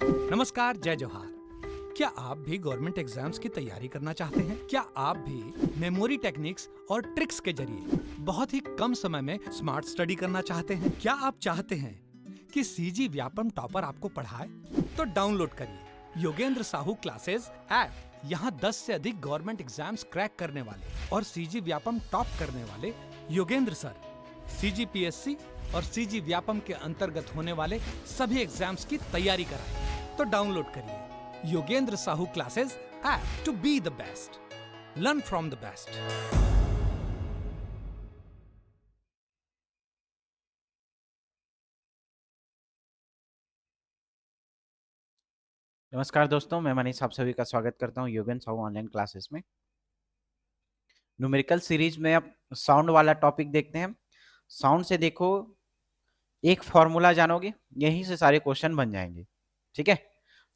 नमस्कार, जय जोहार। क्या आप भी गवर्नमेंट एग्जाम्स की तैयारी करना चाहते हैं? क्या आप भी मेमोरी टेक्निक्स और ट्रिक्स के जरिए बहुत ही कम समय में स्मार्ट स्टडी करना चाहते हैं? क्या आप चाहते हैं कि सीजी व्यापम टॉपर आपको पढ़ाए? तो डाउनलोड करिए योगेंद्र साहू क्लासेस ऐप। यहाँ 10 से अधिक गवर्नमेंट एग्जाम्स क्रैक करने वाले और सीजी व्यापम टॉप करने वाले योगेंद्र सर सीजीपीएससी और सीजी व्यापम के अंतर्गत होने वाले सभी एग्जाम्स की तैयारी कराएं। तो डाउनलोड करिए Yogendra Sahu classes app to be the best, learn from the best. नमस्कार दोस्तों, मैं मनीष आप सभी का स्वागत करता हूं योगेंद्र साहू ऑनलाइन क्लासेस में। न्यूमेरिकल सीरीज में अब साउंड वाला टॉपिक देखते हैं। साउंड से देखो, एक फॉर्मूला जानोगे, यहीं से सारे क्वेश्चन बन जाएंगे। ठीक है,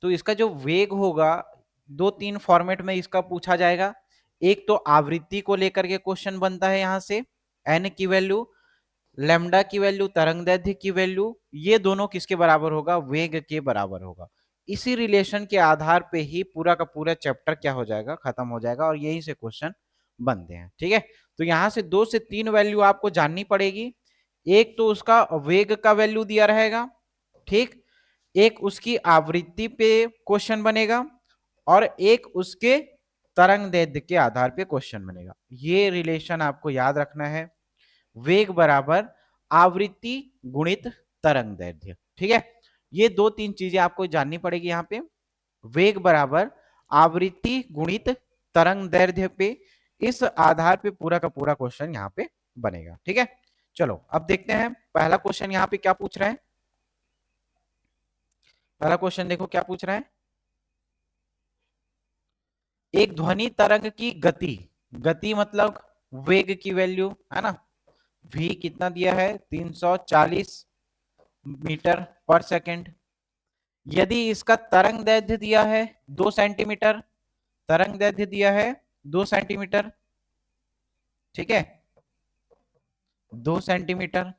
तो इसका जो वेग होगा, 2-3 फॉर्मेट में इसका पूछा जाएगा। एक तो आवृत्ति को लेकर के क्वेश्चन बनता है, यहाँ से एन की वैल्यू, लैम्डा की वैल्यू, तरंगदैर्ध्य की वैल्यू, ये दोनों किसके बराबर होगा? वेग के बराबर होगा। इसी रिलेशन के आधार पे ही पूरा का पूरा चैप्टर क्या हो जाएगा? खत्म हो जाएगा, और यही से क्वेश्चन बनते हैं। ठीक है, तो यहां से 2 से 3 वैल्यू आपको जाननी पड़ेगी। एक तो उसका वेग का वैल्यू दिया रहेगा, ठीक, एक उसकी आवृत्ति पे क्वेश्चन बनेगा, और एक उसके तरंगदैर्ध्य के आधार पे क्वेश्चन बनेगा। ये रिलेशन आपको याद रखना है, वेग बराबर आवृत्ति गुणित तरंगदैर्ध्य। ठीक है, ये 2-3 चीजें आपको जाननी पड़ेगी यहाँ पे। वेग बराबर आवृत्ति गुणित तरंगदैर्ध्य पे, इस आधार पे पूरा का पूरा क्वेश्चन यहाँ पे बनेगा। ठीक है, चलो अब देखते हैं पहला क्वेश्चन यहाँ पे क्या पूछ रहा है। पहला क्वेश्चन देखो क्या पूछ रहा है। एक ध्वनि तरंग की गति, गति मतलब वेग की वैल्यू है ना, v कितना दिया है? 340 मीटर पर सेकेंड। यदि इसका तरंग दैर्ध्य दिया है 2 सेंटीमीटर, तरंग दैर्ध्य दिया है 2 सेंटीमीटर, ठीक है, 2 सेंटीमीटर,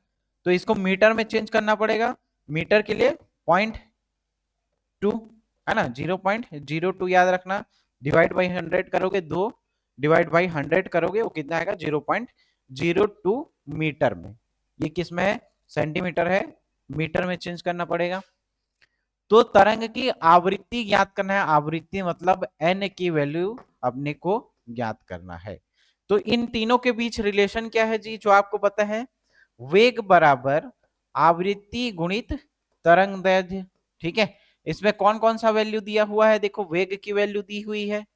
तो इसको मीटर में चेंज करना पड़ेगा। मीटर के लिए 0.2 है ना, 0.02 याद रखना। डिवाइड बाई 100 करोगे, 2 डिवाइड बाई 100 करोगे, वो कितना आएगा? 0.02 मीटर में। ये किस में है? सेंटीमीटर है, मीटर में चेंज करना पड़ेगा। तो तरंग की आवृत्ति ज्ञात करना है। आवृत्ति मतलब n की वैल्यू अपने को ज्ञात करना है। तो इन तीनों के बीच रिलेशन क्या है जी, जो आपको पता है? वेग बराबर आवृत्ति गुणित तरंगदैर्ध्य। ठीक है, इसमें कौन कौन सा वैल्यू दिया हुआ है? देखो, वेग की वैल्यू दी हुई है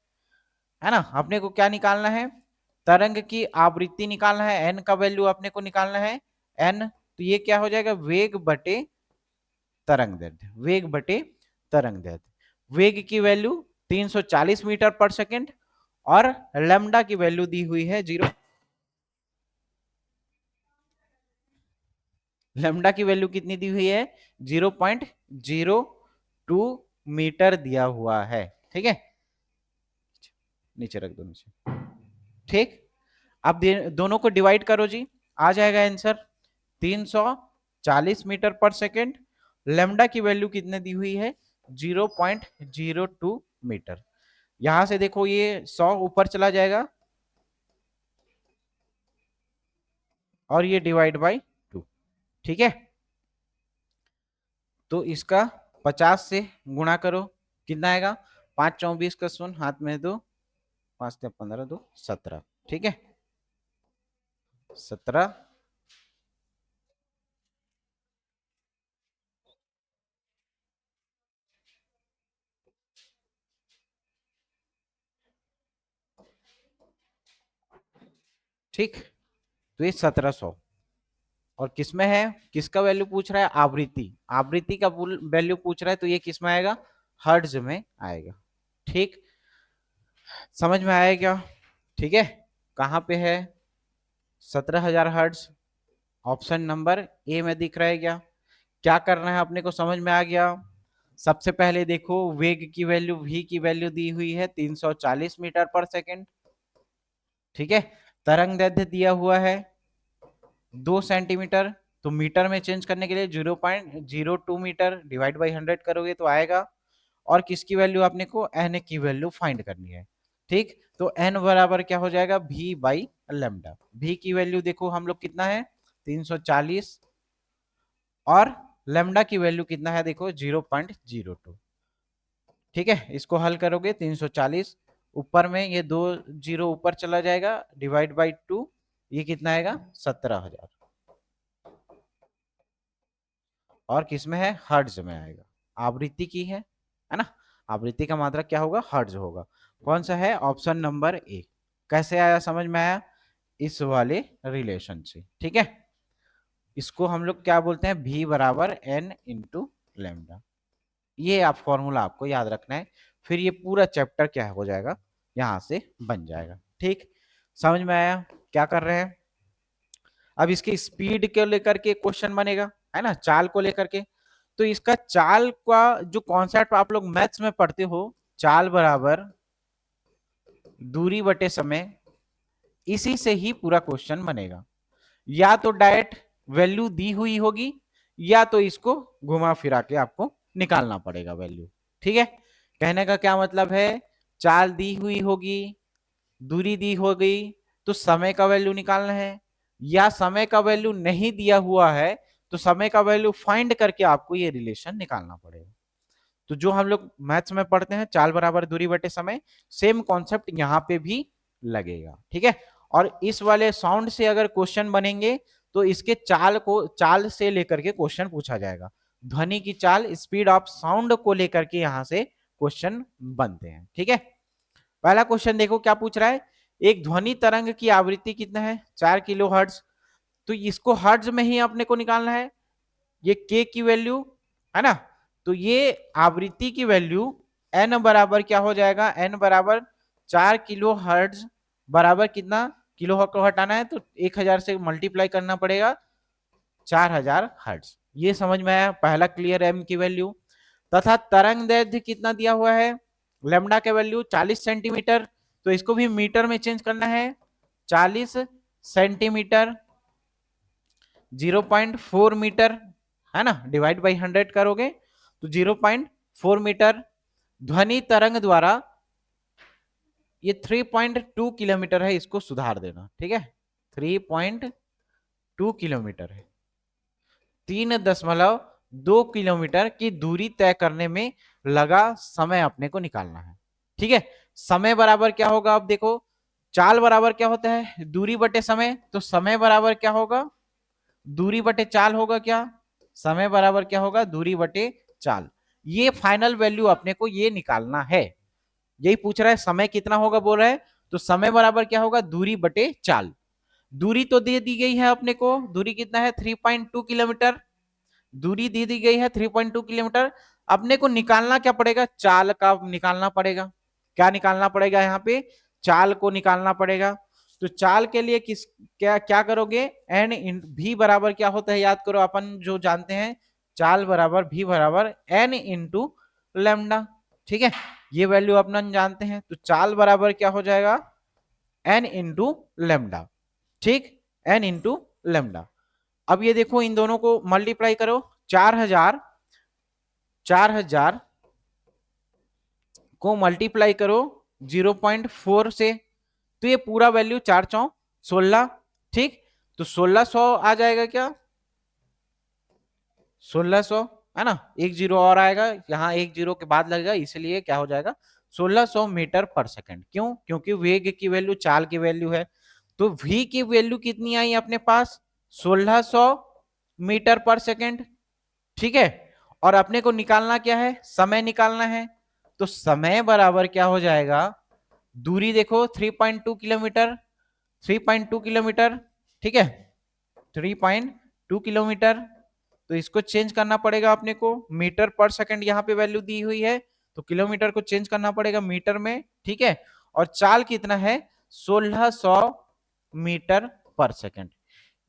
ना। अपने को क्या निकालना है? तरंग की आवृत्ति निकालना है, n का वैल्यू अपने को निकालना है n। तो ये क्या हो जाएगा? वेग बटे तरंगदैर्ध्य, वेग बटे तरंगदैर्ध्य। वेग की वैल्यू 340 मीटर पर सेकेंड, और लैम्डा की वैल्यू दी हुई है 0, लैम्डा की वैल्यू कितनी दी हुई है? 0.02 मीटर दिया हुआ है। ठीक है, नीचे रख दो नीचे। ठीक, अब दोनों को डिवाइड करो जी, आ जाएगा आंसर 340 मीटर पर सेकेंड। लैम्डा की वैल्यू कितने दी हुई है? 0.02 मीटर। यहां से देखो, ये 100 ऊपर चला जाएगा, और ये डिवाइड बाई 2। ठीक है, तो इसका 50 से गुणा करो, कितना आएगा? 5 24 का शून्य, हाथ में दो, 5 15 2 17। ठीक है, 17। ठीक, तो ये 1700, और किसमें है? किसका वैल्यू पूछ रहा है? आवृत्ति, आवृत्ति का वैल्यू पूछ रहा है, तो ये किसमें आएगा? हर्ट्ज में आएगा। ठीक, समझ में आया क्या? ठीक है, कहां पे है? 17,000 हर्ट्ज, ऑप्शन नंबर ए में दिख रहा है क्या? क्या करना है अपने को, समझ में आ गया। सबसे पहले देखो, वेग की वैल्यू, v की वैल्यू दी हुई है 340 मीटर पर सेकेंड। ठीक है, तरंग दैर्ध्य दिया हुआ है 2 सेंटीमीटर, तो मीटर में चेंज करने के लिए 0.02 मीटर डिवाइड बाई 100 करोगे तो आएगा और किसकी वैल्यू आपने को n की वैल्यू फाइंड करनी है। ठीक, तो n बराबर क्या हो जाएगा v बाई लेमडा। v की वैल्यू देखो हम लोग कितना है 340 और लेमडा की वैल्यू कितना है देखो 0.02। ठीक है, इसको हल करोगे 340 ऊपर में ये 2 जीरो ऊपर चला जाएगा डिवाइड बाई 2, ये कितना आएगा 17,000 और किसमें है हर्ट्ज में आएगा, आवृत्ति की है ना। आवृत्ति का मात्रक क्या होगा हर्ट्ज होगा। कौन सा है ऑप्शन नंबर ए। कैसे आया समझ में आया इस वाले रिलेशन से। ठीक है, इसको हम लोग क्या बोलते हैं v बराबर n इंटू लेमडा। ये आप फॉर्मूला आपको याद रखना है, फिर ये पूरा चैप्टर क्या हो जाएगा यहां से बन जाएगा। ठीक, समझ में आया क्या कर रहे हैं। अब इसकी स्पीड को लेकर के क्वेश्चन बनेगा है ना, चाल को लेकर के। तो इसका चाल का जो कॉन्सेप्ट आप लोग मैथ्स में पढ़ते हो, चाल बराबर दूरी बटे समय, इसी से ही पूरा क्वेश्चन बनेगा। या तो डायरेक्ट वैल्यू दी हुई होगी या तो इसको घुमा फिरा के आपको निकालना पड़ेगा वैल्यू। ठीक है, कहने का क्या मतलब है, चाल दी हुई होगी, दूरी दी हो गई, तो समय का वैल्यू निकालना है, या समय का वैल्यू नहीं दिया हुआ है तो समय का वैल्यू फाइंड करके आपको ये रिलेशन निकालना पड़ेगा। तो जो हम लोग मैथ्स में पढ़ते हैं चाल बराबर दूरी बटे समय, सेम कॉन्सेप्ट यहाँ पे भी लगेगा। ठीक है, और इस वाले साउंड से अगर क्वेश्चन बनेंगे तो इसके चाल से लेकर के क्वेश्चन पूछा जाएगा। ध्वनि की चाल स्पीड ऑफ साउंड को लेकर के यहां से क्वेश्चन बनते हैं। ठीक है, पहला क्वेश्चन देखो क्या पूछ रहा है, एक ध्वनि तरंग की आवृत्ति कितना है 4 किलो हर्ट्ज। तो इसको हर्ट्ज में ही अपने को निकालना है, ये k की वैल्यू है ना। तो ये आवृत्ति की वैल्यू n बराबर क्या हो जाएगा, n बराबर 4 किलो हर्ट्ज बराबर कितना, किलो को हटाना है तो 1000 से मल्टीप्लाई करना पड़ेगा 4000 हर्ट्ज। ये समझ में आया पहला क्लियर m की वैल्यू। तथा तरंग दैर्ध्य कितना दिया हुआ है, लेमडा के वैल्यू 40 सेंटीमीटर, तो इसको भी मीटर में चेंज करना है 40 सेंटीमीटर 0.4 मीटर है ना, डिवाइड बाई 100 करोगे तो 0.4 मीटर। ध्वनि तरंग द्वारा ये 3.2 किलोमीटर है, इसको सुधार देना। ठीक है, 3.2 किलोमीटर है, 3.2 किलोमीटर की दूरी तय करने में लगा समय अपने को निकालना है। ठीक है, समय बराबर क्या होगा, अब देखो चाल बराबर क्या होता है दूरी बटे समय, तो समय बराबर क्या होगा दूरी बटे चाल होगा, क्या समय बराबर क्या होगा दूरी बटे चाल। ये फाइनल वैल्यू अपने को ये निकालना है, यही पूछ रहा है समय कितना होगा बोल रहा है, तो समय बराबर क्या होगा दूरी बटे चाल। दूरी तो दे दी गई है अपने को, दूरी कितना है 3.2 किलोमीटर, दूरी दे दी गई है 3.2 किलोमीटर। अपने को निकालना क्या पड़ेगा, चाल का निकालना पड़ेगा। क्या निकालना पड़ेगा यहाँ पे, चाल को निकालना पड़ेगा। तो चाल के लिए किस क्या क्या करोगे, एन भी बराबर क्या होता है याद करो, अपन जो जानते हैं चाल बराबर भी बराबर एन इंटू लेमडा। ठीक है, ये वैल्यू अपना जानते हैं, तो चाल बराबर क्या हो जाएगा एन इंटू लेमडा। ठीक, एन इंटू लेमडा। अब ये देखो इन दोनों को मल्टीप्लाई करो, 4000 को मल्टीप्लाई करो 0.4 से, तो ये पूरा वैल्यू 4 चौ 16। ठीक, तो 1600 आ जाएगा क्या 1600 है ना, एक जीरो और आएगा यहाँ, एक जीरो के बाद लगेगा, इसलिए क्या हो जाएगा 1600 मीटर पर सेकंड। क्यों, क्योंकि वेग की वैल्यू चाल की वैल्यू है, तो v की वैल्यू कितनी आई अपने पास 1600 मीटर पर सेकंड। ठीक है, और अपने को निकालना क्या है समय निकालना है, तो समय बराबर क्या हो जाएगा, दूरी देखो 3.2 किलोमीटर, 3.2 किलोमीटर। ठीक है, 3.2 किलोमीटर, तो इसको चेंज करना पड़ेगा अपने को, मीटर पर सेकंड यहाँ पे वैल्यू दी हुई है, तो किलोमीटर को चेंज करना पड़ेगा मीटर में। ठीक है, और चाल कितना है 1600 मीटर पर सेकंड।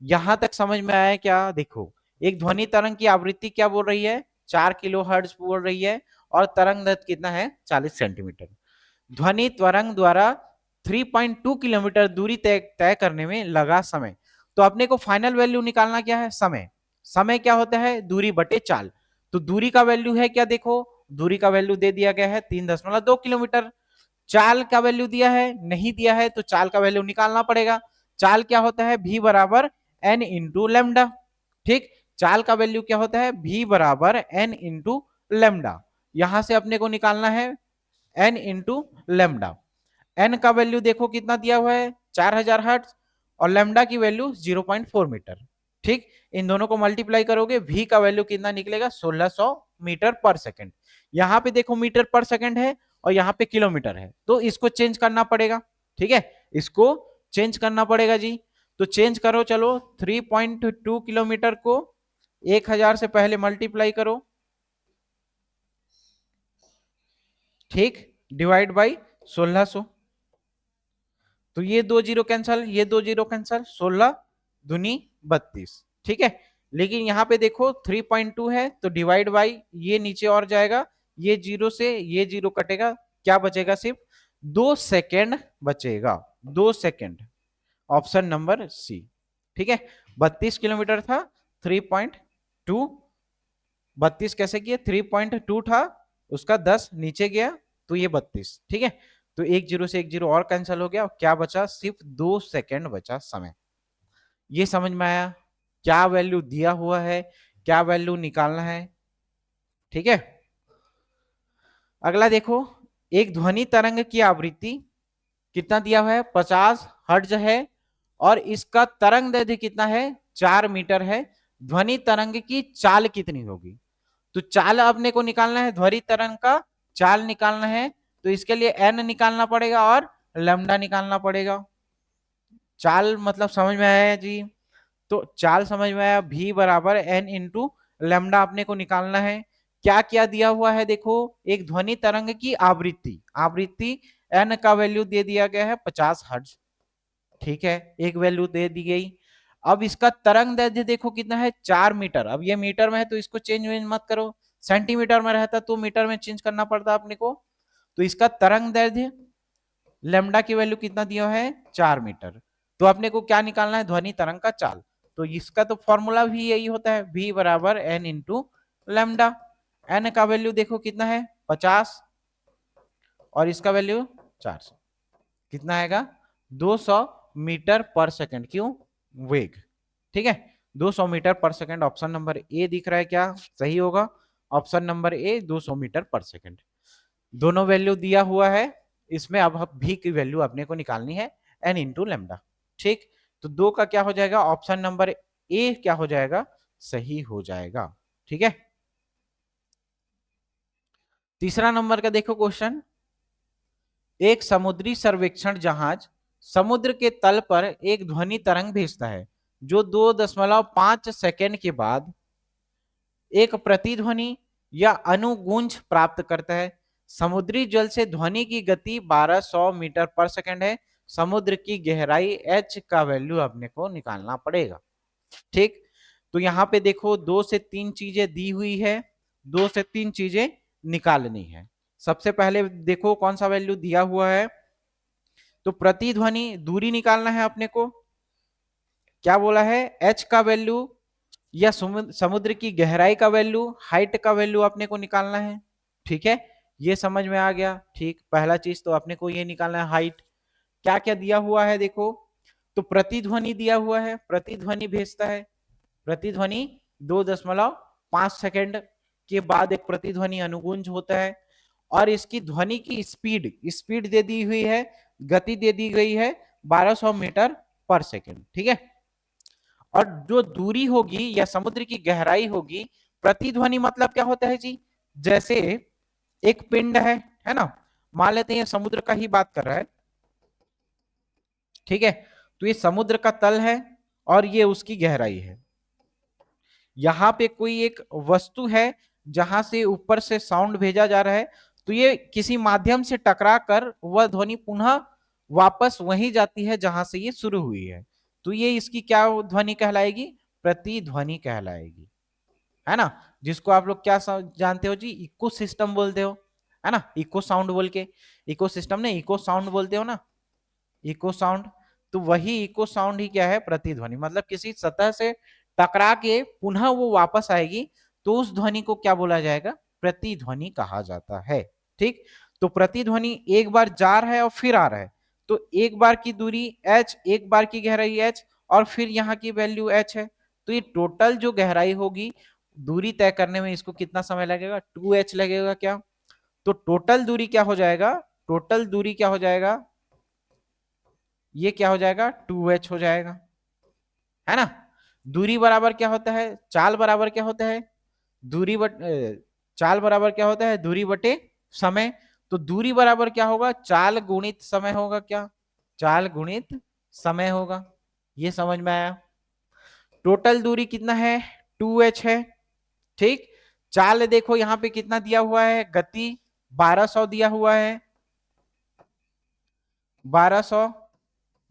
यहां तक समझ में आया क्या, देखो एक ध्वनि तरंग की आवृत्ति क्या बोल रही है 4 किलो हर्ट्ज बोल रही है, और तरंग दैर्ध्य कितना है 40 सेंटीमीटर। ध्वनि तरंग द्वारा 3.2 किलोमीटर दूरी तय करने में लगा समय, तो अपने को फाइनल वैल्यू निकालना क्या है समय। समय क्या होता है दूरी बटे चाल, तो दूरी का वैल्यू है क्या देखो दूरी का वैल्यू दे दिया गया है 3.2 किलोमीटर। चाल का वैल्यू दिया है, नहीं दिया है तो चाल का वैल्यू निकालना पड़ेगा। चाल क्या होता है, v बराबर n इंटू लेमडा। ठीक, चाल का वैल्यू क्या होता है, v बराबर n इंटू लेमडा। यहां से अपने को निकालना है n इंटू लेमडा। n का वैल्यू देखो कितना दिया हुआ है 4000 हर्ट्ज और लेमडा की वैल्यू 0.4 मीटर। ठीक, इन दोनों को मल्टीप्लाई करोगे v का वैल्यू कितना निकलेगा 1600 मीटर पर सेकंड। यहाँ पे देखो मीटर पर सेकंड है और यहाँ पे किलोमीटर है, तो इसको चेंज करना पड़ेगा। ठीक है, इसको चेंज करना पड़ेगा जी। तो चेंज करो, चलो 3.2 किलोमीटर को 1000 से पहले मल्टीप्लाई करो। ठीक, डिवाइड बाई 1600, तो ये 2 जीरो कैंसल, ये 2 जीरो कैंसल, 16 दूनी 32। ठीक है, लेकिन यहाँ पे देखो 3.2 है तो डिवाइड बाई, ये नीचे और जाएगा, ये जीरो से ये जीरो कटेगा, क्या बचेगा, सिर्फ 2 सेकेंड बचेगा, 2 सेकेंड। Option number C. ठीक है, 32 किलोमीटर था, 3.2, 32 कैसे किए, 3.2 था, उसका 10 नीचे गया तो ये 32। ठीक है, तो एक जीरो से एक जीरो और कैंसिल हो गया, क्या बचा, सिर्फ 2 सेकेंड बचा समय। ये समझ में आया, क्या वैल्यू दिया हुआ है, क्या वैल्यू निकालना है। ठीक है, अगला देखो, एक ध्वनि तरंग की आवृत्ति कितना दिया हुआ है, 50 हर्ट्ज है और इसका तरंग दैर्ध्य कितना है, 4 मीटर है। ध्वनि तरंग की चाल कितनी होगी, तो चाल अपने को निकालना है, ध्वनि तरंग का चाल निकालना है, तो इसके लिए n निकालना पड़ेगा और लैम्डा निकालना पड़ेगा। चाल मतलब समझ में आया जी, तो चाल समझ में आया, v बराबर n इंटू लैम्डा अपने को निकालना है। क्या क्या दिया हुआ है देखो, एक ध्वनि तरंग की आवृत्ति, आवृत्ति n का वैल्यू दे दिया गया है 50 हर्ट्ज। ठीक है, एक वैल्यू दे दी गई। अब इसका तरंग दैर्ध्य देखो कितना है, 4 मीटर। अब ये मीटर में है तो इसको चेंज मत करो, सेंटीमीटर में रहता तो मीटर में चेंज करना पड़ता अपने को। तो इसका तरंग दैर्ध्य लेमडा की वैल्यू कितना दिया है, 4 मीटर। तो अपने को क्या निकालना है, ध्वनि तरंग का चाल। तो इसका तो फॉर्मूला भी यही होता है, v बराबर n इंटू लेमडा। n का वैल्यू देखो कितना है 50 और इसका वैल्यू 400, कितना आएगा 200 मीटर पर सेकंड। क्यों, वेग। ठीक है, 200 मीटर पर सेकंड। ऑप्शन नंबर ए दिख रहा है, क्या सही होगा, ऑप्शन नंबर ए 200 मीटर पर सेकंड। दोनों वैल्यू दिया हुआ है, इसमें अब भी की वैल्यू अपने को निकालनी है n इंटू लेमडा। ठीक, तो 2 का क्या हो जाएगा, ऑप्शन नंबर ए क्या हो जाएगा, सही हो जाएगा। ठीक है, तीसरा नंबर का देखो क्वेश्चन, एक समुद्री सर्वेक्षण जहाज समुद्र के तल पर एक ध्वनि तरंग भेजता है जो 2.5 सेकेंड के बाद एक प्रतिध्वनि या अनुगूंज प्राप्त करता है। समुद्री जल से ध्वनि की गति 1200 मीटर पर सेकेंड है। समुद्र की गहराई h का वैल्यू अपने को निकालना पड़ेगा। ठीक, तो यहाँ पे देखो 2 से 3 चीजें दी हुई है, 2 से 3 चीजें निकालनी है। सबसे पहले देखो कौन सा वैल्यू दिया हुआ है, तो प्रतिध्वनि दूरी निकालना है अपने को। क्या बोला है, h का वैल्यू या समुद्र की गहराई का वैल्यू, हाइट का वैल्यू अपने को निकालना है। ठीक है, ये समझ में आ गया। ठीक, पहला चीज तो अपने को ये निकालना है हाइट। क्या क्या दिया हुआ है देखो, तो प्रतिध्वनि दिया हुआ है, प्रतिध्वनि भेजता है, प्रतिध्वनि 2.5 सेकेंड के बाद एक प्रतिध्वनि अनुगूंज होता है और इसकी ध्वनि की स्पीड, स्पीड दे दी हुई है, गति दे दी गई है 1200 मीटर पर सेकेंड। ठीक है, और जो दूरी होगी या समुद्र की गहराई होगी, प्रतिध्वनि मतलब क्या होता है जी, जैसे एक पिंड है ना, मान लेते हैं समुद्र का ही बात कर रहा है। ठीक है, तो ये समुद्र का तल है और ये उसकी गहराई है। यहां पे कोई एक वस्तु है जहां से ऊपर से साउंड भेजा जा रहा है, तो ये किसी माध्यम से टकरा कर वह ध्वनि पुनः वापस वहीं जाती है जहां से ये शुरू हुई है, तो ये इसकी क्या ध्वनि कहलाएगी, प्रतिध्वनि कहलाएगी, है ना। जिसको आप लोग क्या जानते हो जी, इको सिस्टम बोलते हो, है ना, इको साउंड बोल के, इको सिस्टम ने इको साउंड बोलते हो ना, इको साउंड। तो वही इको साउंड ही क्या है, प्रतिध्वनि, मतलब किसी सतह से टकरा के पुनः वो वापस आएगी तो उस ध्वनि को क्या बोला जाएगा, प्रतिध्वनि कहा जाता है। ठीक, तो प्रतिध्वनि एक बार जा रहा है और फिर आ रहा है, तो एक बार की दूरी h, एक बार की गहराई h, और फिर यहाँ की वैल्यू h है, तो ये टोटल जो गहराई होगी दूरी तय करने में इसको कितना समय लगेगा, 2h लगेगा क्या। तो टोटल दूरी क्या हो जाएगा, टोटल दूरी क्या हो जाएगा, ये क्या हो जाएगा, 2h हो जाएगा, है ना। दूरी बराबर क्या होता है, चाल बराबर क्या होता है, दूरी बट चाल बराबर क्या होता है, दूरी बटे समय। तो दूरी बराबर क्या होगा, चाल गुणित समय होगा क्या, चाल गुणित समय होगा। ये समझ में आया। टोटल दूरी कितना है, 2h है। ठीक, चाल देखो यहाँ पे कितना दिया हुआ है, गति 1200 दिया हुआ है, 1200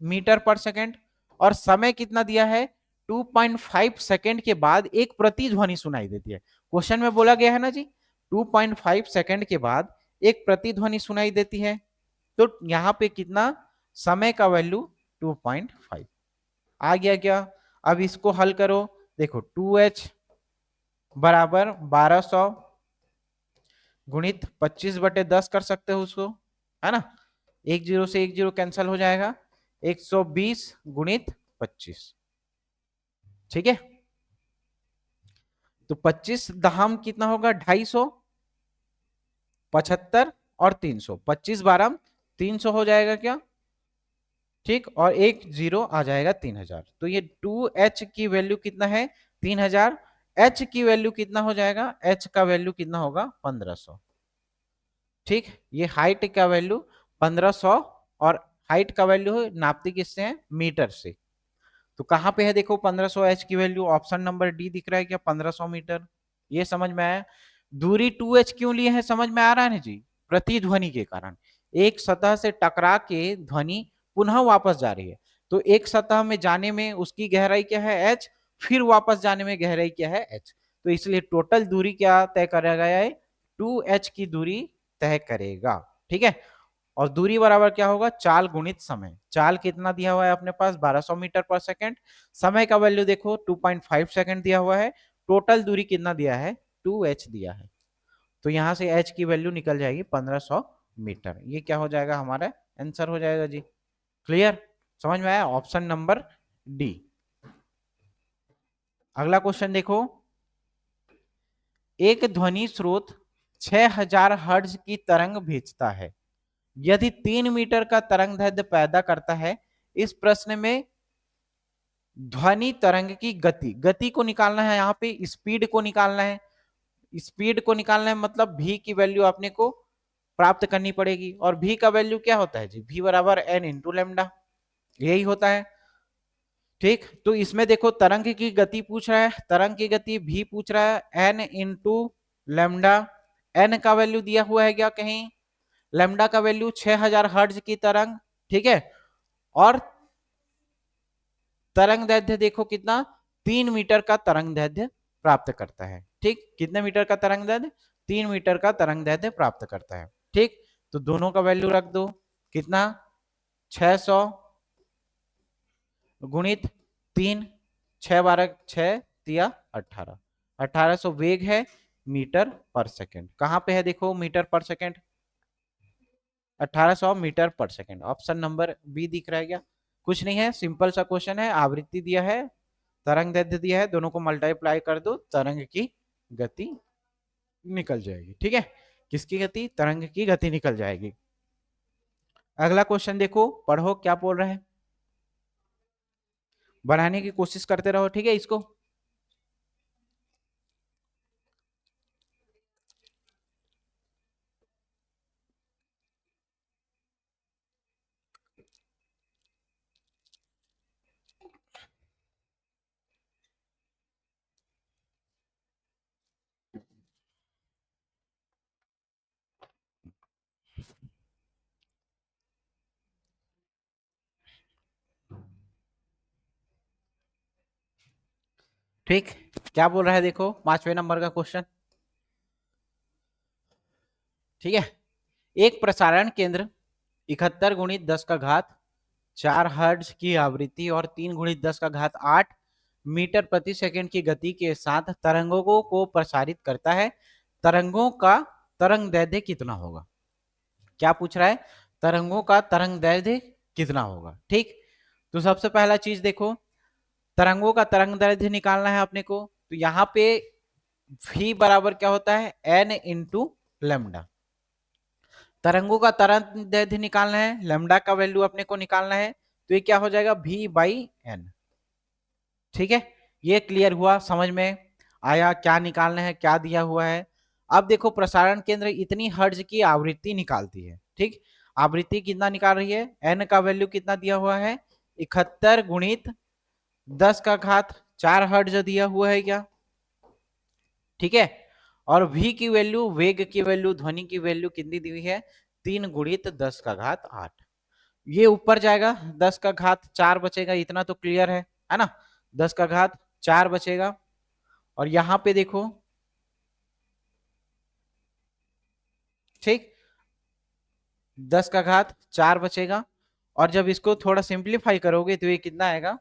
मीटर पर सेकंड, और समय कितना दिया है, 2.5 सेकंड के बाद एक प्रतिध्वनि सुनाई देती है। क्वेश्चन में बोला गया है ना जी, 2.5 सेकंड के बाद एक प्रतिध्वनि सुनाई देती है, तो यहां पे कितना, समय का वैल्यू 2.5 आ गया क्या। अब इसको हल करो, देखो 2h बराबर 1200 गुणित 25/10 कर सकते हो उसको, है ना, एक जीरो से एक जीरो कैंसिल हो जाएगा, 120 गुणित 25, ठीक है। तो 25 दहम कितना होगा, 250, 75 और 300, 25 12 300 हो जाएगा क्या, ठीक, और एक जीरो आ जाएगा 3000। तो ये 2h की वैल्यू कितना है, 3000। h की वैल्यू कितना हो जाएगा, h का वैल्यू कितना होगा, 1500। ठीक, ये हाइट का वैल्यू 1500, और हाइट का वैल्यू नापती किससे है, मीटर से। तो कहां पे है देखो 1500 h की वैल्यू, ऑप्शन नंबर डी दिख रहा है क्या, 1500 मीटर। ये समझ में आया। दूरी 2h क्यों लिए है, समझ में आ रहा है ना जी, प्रतिध्वनि के कारण। एक सतह से टकरा के ध्वनि पुनः वापस जा रही है, तो एक सतह में जाने में उसकी गहराई क्या है, h, फिर वापस जाने में गहराई क्या है, h। तो इसलिए टोटल दूरी क्या तय करा गया है, 2h की दूरी तय करेगा। ठीक है, और दूरी बराबर क्या होगा, चाल गुणित समय। चाल कितना दिया हुआ है अपने पास, 1200 मीटर पर सेकंड। समय का वैल्यू देखो 2.5 सेकंड दिया हुआ है। टोटल दूरी कितना दिया है, 2h दिया है। तो यहां से h की वैल्यू निकल जाएगी 1500 मीटर। ये क्या हो जाएगा, हमारा आंसर हो जाएगा जी। क्लियर, समझ में आया, ऑप्शन नंबर डी। अगला क्वेश्चन देखो, एक ध्वनि स्रोत 6000 हर्ट्ज की तरंग भेजता है, यदि 3 मीटर का तरंग दैर्ध्य पैदा करता है। इस प्रश्न में ध्वनि तरंग की गति, गति को निकालना है, यहाँ पे स्पीड को निकालना है। स्पीड को निकालना है मतलब v की वैल्यू आपने को प्राप्त करनी पड़ेगी, और v का वैल्यू क्या होता है जी, v बराबर n इंटू लेमडा, यही होता है। ठीक, तो इसमें देखो तरंग की गति पूछ रहा है, तरंग की गति v पूछ रहा है, n इंटू लेमडा। n का वैल्यू दिया हुआ है क्या कहीं, लेमडा का वैल्यू 6000 हर्ट्ज की तरंग, ठीक है, और तरंग दैर्ध्य देखो कितना, 3 मीटर का तरंग दैर्ध्य प्राप्त करता है। ठीक, कितने मीटर का तरंग दैर्ध्य, 3 मीटर का तरंग दैर्ध्य प्राप्त करता है। ठीक, तो दोनों का वैल्यू रख दो, कितना, 600 गुणित 3, 6 12 6 तिया 18, 1800 वेग है मीटर पर सेकंड। कहां पे है देखो मीटर पर सेकंड, 1800 मीटर पर सेकंड, ऑप्शन नंबर बी दिख रहा है क्या। कुछ नहीं है, सिंपल सा क्वेश्चन है, आवृत्ति दिया है, तरंग दैर्ध्य दिया है, दोनों को मल्टीप्लाई कर दो, तरंग की गति निकल जाएगी। ठीक है, किसकी गति, तरंग की गति निकल जाएगी। अगला क्वेश्चन देखो, पढ़ो क्या बोल रहे हैं, बनाने की कोशिश करते रहो, ठीक है इसको। ठीक, क्या बोल रहा है देखो, 5वें नंबर का क्वेश्चन। ठीक है, एक प्रसारण केंद्र 71 गुणित 10 का घात 4 हर्ट्ज की आवृत्ति और 3 गुणित 10 का घात 8 मीटर प्रति सेकंड की गति के साथ तरंगों को प्रसारित करता है तरंगों का तरंग दैर्ध्य कितना होगा। क्या पूछ रहा है, तरंगों का तरंग दैर्ध्य कितना होगा। ठीक, तो सबसे पहला चीज देखो, तरंगों का तरंग दैर्ध्य निकालना है अपने को, तो यहाँ पे v बराबर क्या होता है, n इंटू लेमडा। तरंगों का तरंग दैर्ध्य निकालना है, लेमडा का वैल्यू अपने को निकालना है, तो ये क्या हो जाएगा, v बाई एन। ठीक है, ये क्लियर हुआ, समझ में आया क्या निकालना है, क्या दिया हुआ है। अब देखो, प्रसारण केंद्र इतनी हर्ट्ज की आवृत्ति निकालती है। ठीक, आवृत्ति कितना निकाल रही है, एन का वैल्यू कितना दिया हुआ है, 71 गुणित 10 का घात 4 हर्ट्ज दिया हुआ है क्या। ठीक है, और v की वैल्यू, वेग की वैल्यू, ध्वनि की वैल्यू कितनी दी हुई है, 3 गुणित 10 का घात 8। ये ऊपर जाएगा, 10 का घात 4 बचेगा, इतना तो क्लियर है ना, 10 का घात 4 बचेगा। और यहां पे देखो, ठीक, 10 का घात 4 बचेगा, और जब इसको थोड़ा सिंप्लीफाई करोगे तो ये कितना आएगा,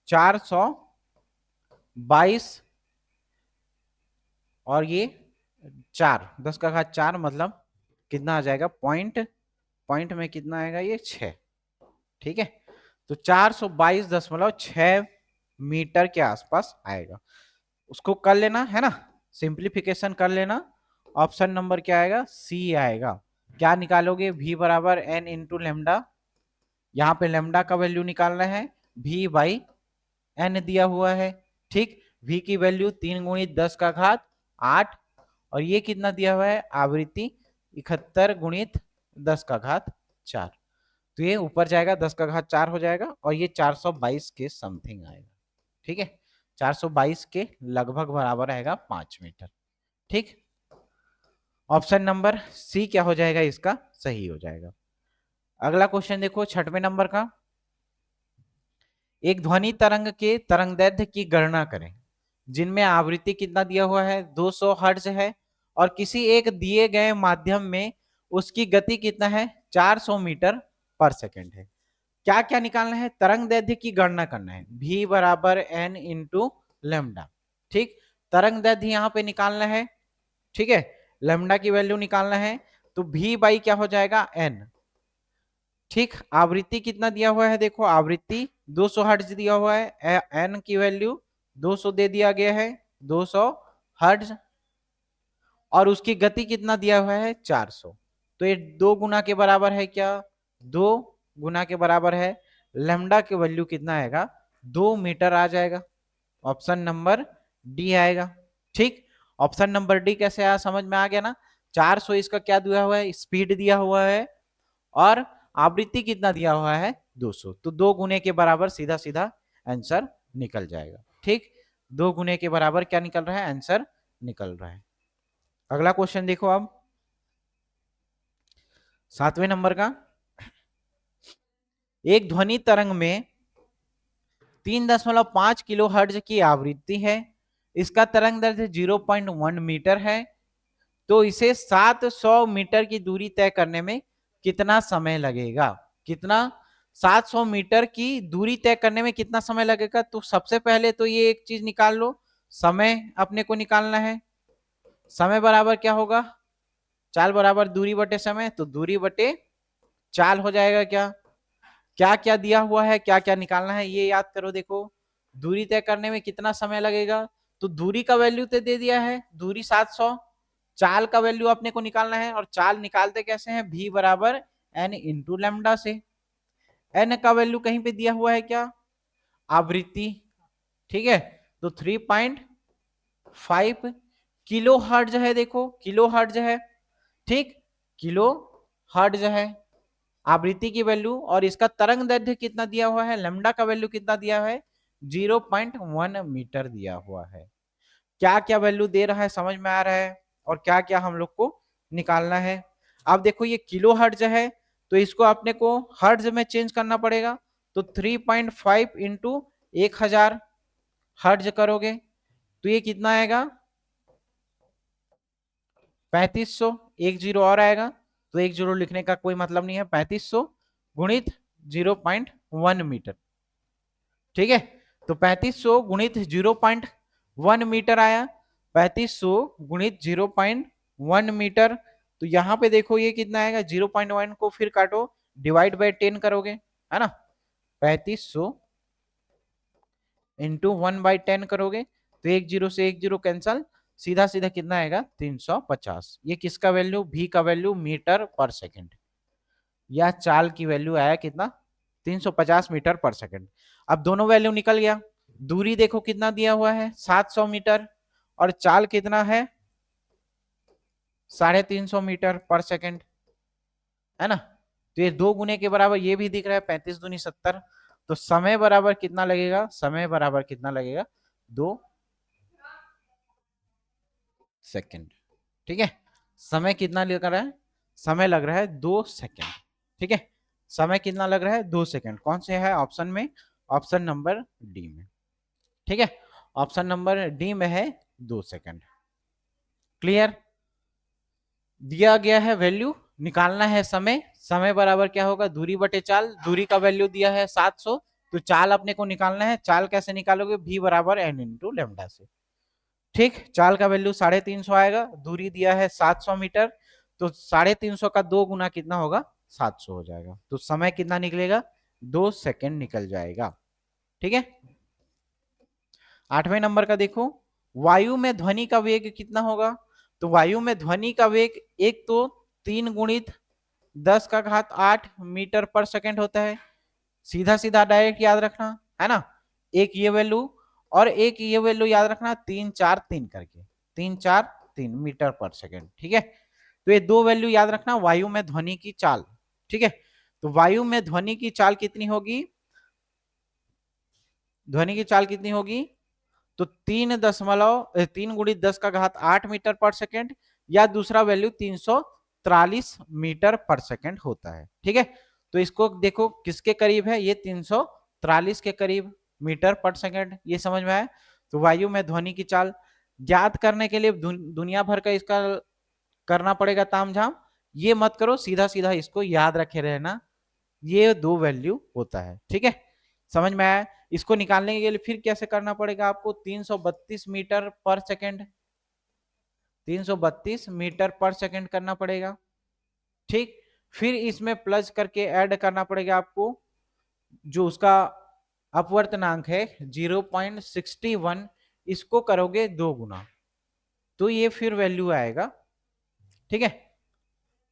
422, और ये 4, 10 का घात 4 मतलब कितना आ जाएगा, पॉइंट में कितना आएगा, ये 6। ठीक है, तो 422.6 मीटर के आसपास आएगा। उसको कर लेना है ना, सिंप्लीफिकेशन कर लेना। ऑप्शन नंबर क्या आएगा, सी आएगा। क्या निकालोगे, v बराबर n इंटू लेमडा, यहाँ पे लेमडा का वैल्यू निकालना है, v बाई n दिया हुआ है। ठीक, v की वैल्यू 3 गुणित 10 का घात 8, और ये कितना दिया हुआ है, आवृत्ति 71 गुणित 10 का घात 4। तो ये ऊपर जाएगा, 10 का घात 4 हो जाएगा, और ये 422 के समथिंग आएगा। ठीक है, 422 के लगभग बराबर आएगा 5 मीटर। ठीक, ऑप्शन नंबर सी क्या हो जाएगा, इसका सही हो जाएगा। अगला क्वेश्चन देखो, 6वें नंबर का, एक ध्वनि तरंग के तरंगदैर्ध्य की गणना करें जिनमें आवृत्ति कितना दिया हुआ है, 200 हर्ट्ज है, और किसी एक दिए गए माध्यम में उसकी गति कितना है, 400 मीटर पर सेकेंड है। क्या क्या निकालना है, तरंग दैर्ध्य की गणना करना है, v बराबर n इंटू लेमडा। ठीक, तरंग दैर्ध्य यहाँ पे निकालना है। ठीक है, लेमडा की वैल्यू निकालना है, तो v बाई क्या हो जाएगा, n। ठीक, आवृत्ति कितना दिया हुआ है, देखो आवृत्ति 200 हर्ट्ज दिया हुआ है, n की वैल्यू 200 दे दिया गया है, 200 हर्ट्ज, और उसकी गति कितना दिया हुआ है, 400। तो ये 2 गुना के बराबर है क्या, 2 गुना के बराबर है, लेमडा की वैल्यू कितना आएगा, 2 मीटर आ जाएगा। ऑप्शन नंबर डी आएगा। ठीक, ऑप्शन नंबर डी कैसे आया, समझ में आ गया ना। 400 इसका क्या दिया हुआ है, स्पीड दिया हुआ है, और आवृत्ति कितना दिया हुआ है, 200, तो 2 गुने के बराबर सीधा सीधा आंसर निकल जाएगा। ठीक, 2 गुने के बराबर क्या निकल रहा है, आंसर निकल रहा है। अगला क्वेश्चन देखो अब, 7वें नंबर का, एक ध्वनि तरंग में 3.5 किलो हर्ट्ज की आवृत्ति है, इसका तरंग दैर्ध्य 0.1 मीटर है, तो इसे 700 मीटर की दूरी तय करने में कितना समय लगेगा। कितना, 700 मीटर की दूरी तय करने में कितना समय लगेगा। तो सबसे पहले तो ये एक चीज निकाल लो, समय अपने को निकालना है। समय बराबर क्या होगा, चाल बराबर दूरी बटे समय, तो दूरी बटे चाल हो जाएगा। क्या क्या क्या दिया हुआ है, क्या क्या निकालना है, ये याद करो। देखो, दूरी तय करने में कितना समय लगेगा, तो दूरी का वैल्यू तो दे दिया है, दूरी 700, चाल का वैल्यू अपने को निकालना है, और चाल निकालते कैसे हैं, v बराबर n इंटू लेमडा से। n का वैल्यू कहीं पे दिया हुआ है क्या, आवृत्ति। ठीक है, तो 3.5 किलो हर्ट्ज है, देखो किलो हर्ट्ज है। ठीक, किलो हर्ट्ज है आवृत्ति की वैल्यू, और इसका तरंग दैर्ध्य कितना दिया हुआ है, लेमडा का वैल्यू कितना दिया है, 0.1 मीटर दिया हुआ है। क्या क्या वैल्यू दे रहा है, समझ में आ रहा है, और क्या क्या हम लोग को निकालना है। अब देखो, ये किलो हर्ट्ज है, तो इसको अपने को हर्ट्ज में चेंज करना पड़ेगा, तो 3.5 इंटू 1000 हर्ट्ज करोगे तो ये कितना आएगा, 3500, एक जीरो और आएगा, तो एक जीरो लिखने का कोई मतलब नहीं है, 3500 गुणित 0.1 मीटर। ठीक है, तो 3500 गुणित 0.1 मीटर आया, 3500 गुणित 1 मीटर। तो यहाँ पे देखो ये कितना आएगा, 0.1 को फिर काटो, डिवाइड बाय 10 करोगे, है ना, 3500 इंटू 1/10 करोगे, तो एक जीरो से एक जीरो कैंसल, सीधा सीधा कितना आएगा 350। ये किसका वैल्यू, भी का वैल्यू मीटर पर सेकंड, या चाल की वैल्यू आया कितना 350 मीटर पर सेकंड। अब दोनों वैल्यू निकल गया, दूरी देखो कितना दिया हुआ है 700 मीटर, और चाल कितना है 350 मीटर पर सेकंड, है ना। तो ये 2 गुने के बराबर ये भी दिख रहा है, 35 दूनी 70। तो समय बराबर कितना लगेगा, समय बराबर कितना लगेगा 2 सेकंड। ठीक है, समय कितना लग रहा है, समय लग रहा है 2 सेकंड। ठीक है, समय कितना लग रहा है 2 सेकंड, कौन से है ऑप्शन में, ऑप्शन नंबर डी में। ठीक है, ऑप्शन नंबर डी में है 2 सेकंड। क्लियर, दिया गया है वैल्यू, निकालना है समय, समय बराबर क्या होगा दूरी बटे चाल, दूरी का वैल्यू दिया है 700, तो चाल अपने को निकालना है, चाल कैसे निकालोगे, भी बराबर एन इंटू लेमडा से। ठीक, चाल का वैल्यू 350 आएगा, दूरी दिया है 700 मीटर, तो 350 का 2 गुना कितना होगा 700 हो जाएगा, तो समय कितना निकलेगा 2 सेकंड निकल जाएगा। ठीक है, 8वें नंबर का देखो, वायु में ध्वनि का वेग कितना होगा, तो वायु में ध्वनि का वेग एक तो 3 गुणित 10 का घात 8 मीटर पर सेकंड होता है, सीधा सीधा डायरेक्ट याद रखना, है ना। एक ये वैल्यू और एक ये वैल्यू याद रखना, 3 4 3 करके, 3 4 3 मीटर पर सेकंड। ठीक है, तो ये दो वैल्यू याद रखना, वायु में ध्वनि की चाल। ठीक है, तो वायु में ध्वनि की चाल कितनी होगी, ध्वनि की चाल कितनी होगी, तो 3 गुणित 10 का घात 8 मीटर पर सेकंड, या दूसरा वैल्यू 343 मीटर पर सेकंड होता है। ठीक है, तो इसको देखो किसके करीब है, ये 343 के करीब मीटर पर सेकंड, ये समझ में आया। तो वायु में ध्वनि की चाल ज्ञात करने के लिए दुनिया भर का इसका करना पड़ेगा तामझाम, ये मत करो, सीधा सीधा इसको याद रखे रहना, ये दो वैल्यू होता है। ठीक है, समझ में आया। इसको निकालने के लिए फिर कैसे करना पड़ेगा आपको, 332 मीटर पर सेकंड, 332 मीटर पर सेकंड करना पड़ेगा। ठीक, फिर इसमें प्लस करके ऐड करना पड़ेगा आपको जो उसका अपवर्तनांक है 0.61, इसको करोगे 2 गुना, तो ये फिर वैल्यू आएगा। ठीक है,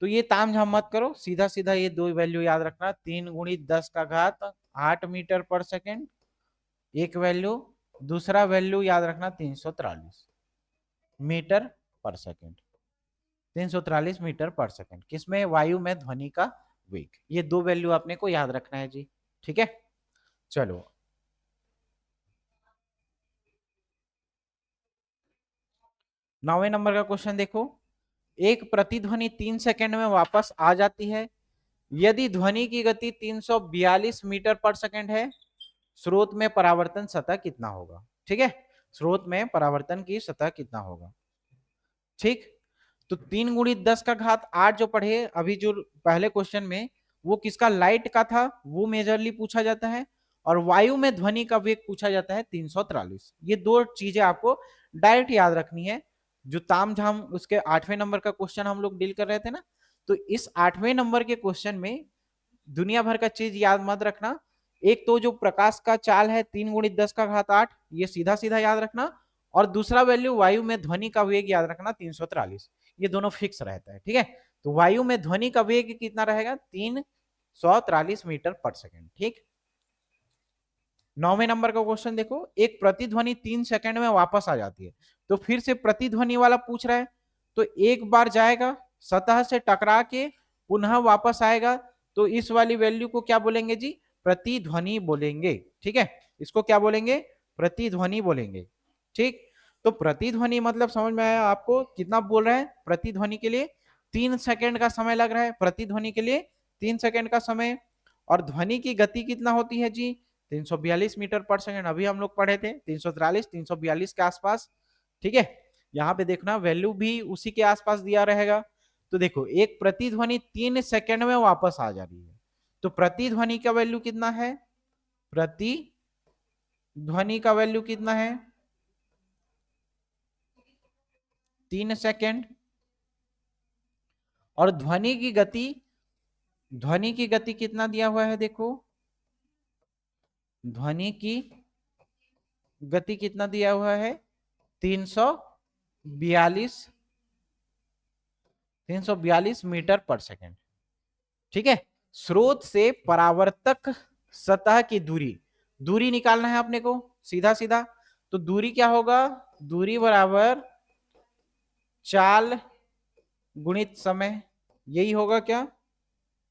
तो ये तामझाम मत करो, सीधा सीधा ये दो वैल्यू याद रखना, 3 गुणित 10 का घात 8 मीटर पर सेकंड एक वैल्यू, दूसरा वैल्यू याद रखना 343 मीटर पर सेकंड, 343 मीटर पर सेकंड, किसमें, वायु में ध्वनि का वेग। ये दो वैल्यू अपने को याद रखना है जी। ठीक है, चलो 9वें नंबर का क्वेश्चन देखो, एक प्रतिध्वनि 3 सेकंड में वापस आ जाती है, यदि ध्वनि की गति 342 मीटर पर सेकंड है, स्रोत में परावर्तन सतह कितना होगा। ठीक है, स्रोत में परावर्तन की सतह कितना होगा। ठीक, तो 3 गुणित 10 का घात 8 जो पढ़े अभी, जो पहले क्वेश्चन में वो किसका, लाइट का था, वो मेजरली पूछा जाता है, और वायु में ध्वनि का वेग पूछा जाता है 343। ये दो चीजें आपको डायरेक्ट याद रखनी है। जो तामझाम उसके 8वें नंबर का क्वेश्चन हम लोग डील कर रहे थे ना, तो इस 8वें नंबर के क्वेश्चन में दुनिया भर का चीज याद मत रखना। एक तो जो प्रकाश का चाल है 3 गुणित 10 का घात 8, ये सीधा सीधा याद रखना, और दूसरा वैल्यू वायु में ध्वनि का वेग याद रखना 343, ये दोनों फिक्स रहता है। ठीक है, तो वायु में ध्वनि का वेग कितना रहेगा 343 मीटर पर सेकंड। ठीक, 9वें नंबर का क्वेश्चन देखो, एक प्रतिध्वनि 3 सेकंड में वापस आ जाती है, तो फिर से प्रतिध्वनि वाला पूछ रहा है, तो एक बार जाएगा सतह से टकरा के पुनः वापस आएगा, तो इस वाली वैल्यू को क्या बोलेंगे जी, प्रतिध्वनि बोलेंगे। ठीक है, इसको क्या बोलेंगे, प्रतिध्वनि बोलेंगे। ठीक, तो प्रतिध्वनि मतलब समझ में आया आपको, कितना बोल रहे हैं प्रतिध्वनि के लिए 3 सेकंड का समय लग रहा है, प्रतिध्वनि के लिए 3 सेकंड का समय, और ध्वनि की गति कितना होती है जी 342 मीटर पर सेकंड, अभी हम लोग पढ़े थे 343 342 के आसपास। ठीक है, यहाँ पे देखना वैल्यू भी उसी के आसपास दिया रहेगा। तो देखो एक प्रतिध्वनि 3 सेकंड में वापस आ जा रही है, तो प्रतिध्वनि का वैल्यू कितना है, प्रतिध्वनि का वैल्यू कितना है 3 सेकंड, और ध्वनि की गति कितना दिया हुआ है, देखो ध्वनि की गति कितना दिया हुआ है, 342 मीटर पर सेकेंड। ठीक है, स्रोत से परावर्तक सतह की दूरी निकालना है अपने को सीधा सीधा। तो दूरी क्या होगा, दूरी बराबर चाल गुणित समय, यही होगा क्या,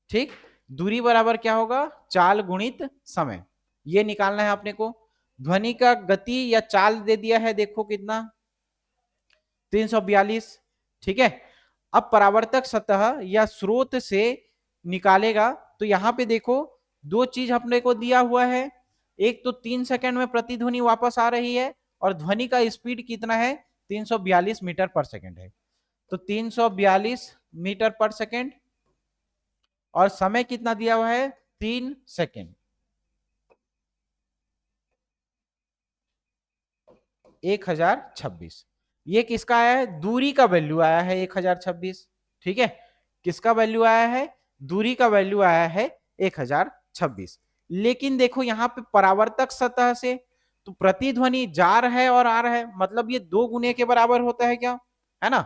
ठीक। दूरी बराबर क्या होगा, चाल गुणित समय, ये निकालना है अपने को। ध्वनि का गति या चाल दे दिया है, देखो कितना, 342। ठीक है, अब परावर्तक सतह या स्रोत से निकालेगा, तो यहां पे देखो दो चीज अपने को दिया हुआ है, एक तो 3 सेकंड में प्रतिध्वनि वापस आ रही है, और ध्वनि का स्पीड कितना है, 342 मीटर पर सेकंड है। तो 342 मीटर पर सेकंड, और समय कितना दिया हुआ है, 3 सेकंड। 1026, ये किसका आया है, दूरी का वैल्यू आया है 1026। ठीक है, किसका वैल्यू आया है, दूरी का वैल्यू आया है 1026। लेकिन देखो यहां पे परावर्तक सतह से तो प्रतिध्वनि जा रहा है और आ रहा है, मतलब ये 2 गुने के बराबर होता है क्या, है ना।